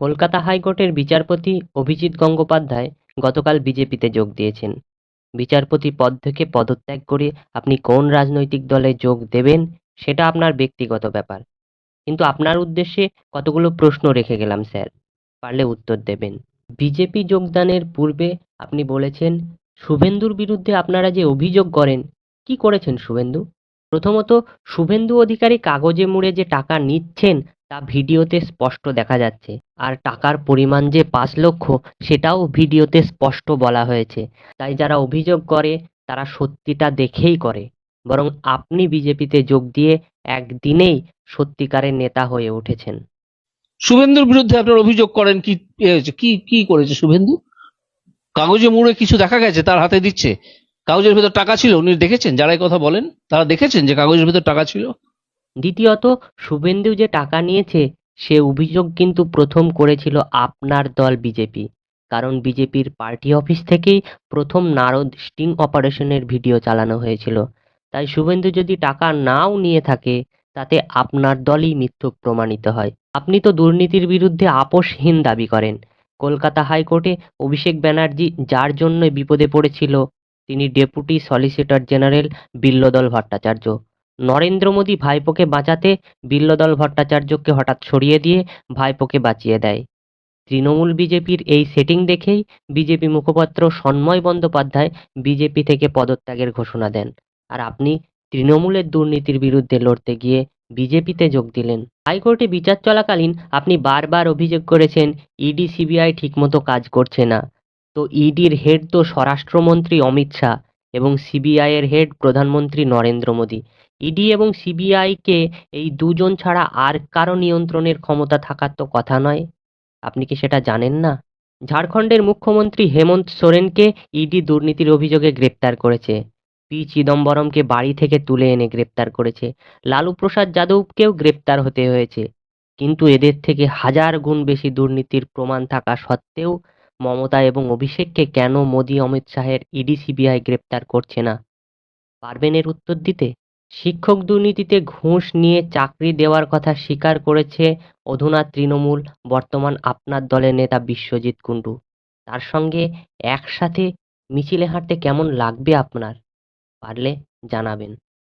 কলকাতা হাইকোর্টের বিচারপতি অভিজিৎ গঙ্গোপাধ্যায় গতকাল বিজেপিতে যোগ দিয়েছেন। বিচারপতি পদ থেকে পদত্যাগ করে আপনি কোন রাজনৈতিক দলে যোগ দেবেন সেটা আপনার ব্যক্তিগত ব্যাপার, কিন্তু আপনার উদ্দেশ্যে কতগুলো প্রশ্ন রেখে গেলাম স্যার, পারলে উত্তর দেবেন। বিজেপি যোগদানের পূর্বে আপনি বলেছেন শুভেন্দুর বিরুদ্ধে আপনারা যে অভিযোগ করেন, কি করেছেন শুভেন্দু? প্রথমত, শুভেন্দু অধিকারী কাগজে মুড়ে যে টাকা নিচ্ছেন তা ভিডিওতে স্পষ্ট দেখা যাচ্ছে, আর টাকার পরিমাণ যে 5 লক্ষ সেটাও ভিডিওতে স্পষ্ট বলা হয়েছে। তাই যারা অভিযোগ করে তারা সত্যিটা দেখেই করে, বরং আপনি বিজেপিতে যোগ দিয়ে একদিনেই সত্যিকারের নেতা হয়ে উঠেছেন। শুভেন্দুর বিরুদ্ধে আপনার অভিযোগ করেন কি? কি কি করেছে শুভেন্দু? কাগজে মুড়ে কিছু দেখা গেছে তার হাতে দিচ্ছে? কাগজের ভেতর টাকা ছিল? উনি দেখেছেন? যারা এই কথা বলেন তারা দেখেছেন যে কাগজের ভেতর টাকা ছিল? দ্বিতীয়ত, শুভেন্দু যে টাকা নিয়েছে সে অভিযোগ কিন্তু প্রথম করেছিল আপনার দল বিজেপি, কারণ বিজেপির পার্টি অফিস থেকেই প্রথম নারদ স্টিং অপারেশনের ভিডিও চালানো হয়েছিল। তাই শুভেন্দু যদি টাকা নাও নিয়ে থাকে তাতে আপনার দলই মিথ্যুক প্রমাণিত হয়। আপনি তো দুর্নীতির বিরুদ্ধে আপোষহীন দাবি করেন। কলকাতা হাইকোর্টে অভিষেক ব্যানার্জি যার জন্য বিপদে পড়েছিল তিনি deputy solicitor general Bilwadal Bhattacharya. Narendra Modi ভাইপোকে বাঁচাতে বিল্বদল ভট্টাচার্যকে হঠাৎ সরিয়ে দিয়ে ভাইপোকে বাঁচিয়ে দেয়। তৃণমূল বিজেপির এই সেটিং দেখেই বিজেপি মুখপাত্র সন্ময় বন্দ্যোপাধ্যায় বিজেপি থেকে পদত্যাগের ঘোষণা দেন, আর আপনি তৃণমূলের দুর্নীতির বিরুদ্ধে লড়তে গিয়ে বিজেপিতে যোগ দিলেন। হাইকোর্টে বিচার চলাকালীন আপনি বারবার অভিযোগ করেছেন ইডি সিবিআই ঠিকমতো কাজ করছে না। তো ইডির হেড তো স্বরাষ্ট্রমন্ত্রী অমিত শাহ এবং সিবিআই এর হেড প্রধানমন্ত্রী নরেন্দ্র মোদী। ইডি এবং সিবিআইকে এই দুজন ছাড়া আর কারো নিয়ন্ত্রণের ক্ষমতা থাকার তো কথা নয়। আপনি কি সেটা জানেন না? ঝাড়খণ্ডের মুখ্যমন্ত্রী হেমন্ত সোরেনকে ইডি দুর্নীতির অভিযোগে গ্রেপ্তার করেছে। পি চিদম্বরমকে বাড়ি থেকে তুলে এনে গ্রেপ্তার করেছে। লালু প্রসাদ যাদবকেও গ্রেপ্তার হতে হয়েছে। কিন্তু এদের থেকে হাজার গুণ বেশি দুর্নীতির প্রমাণ থাকা সত্ত্বেও মমতা এবং অভিষেককে কেন মোদী অমিত শাহের ইডি সিবিআই গ্রেপ্তার করছে না? পারবেন এর উত্তর দিতে? শিক্ষক দুর্নীতিতে ঘুষ নিয়ে চাকরি দেওয়ার কথা স্বীকার করেছে অধুনা তৃণমূল বর্তমান আপনার দলের নেতা বিশ্বজিৎ কুণ্ডু। তার সঙ্গে একসাথে মিছিলে হাঁটতে কেমন লাগবে আপনার? পারলে জানাবেন।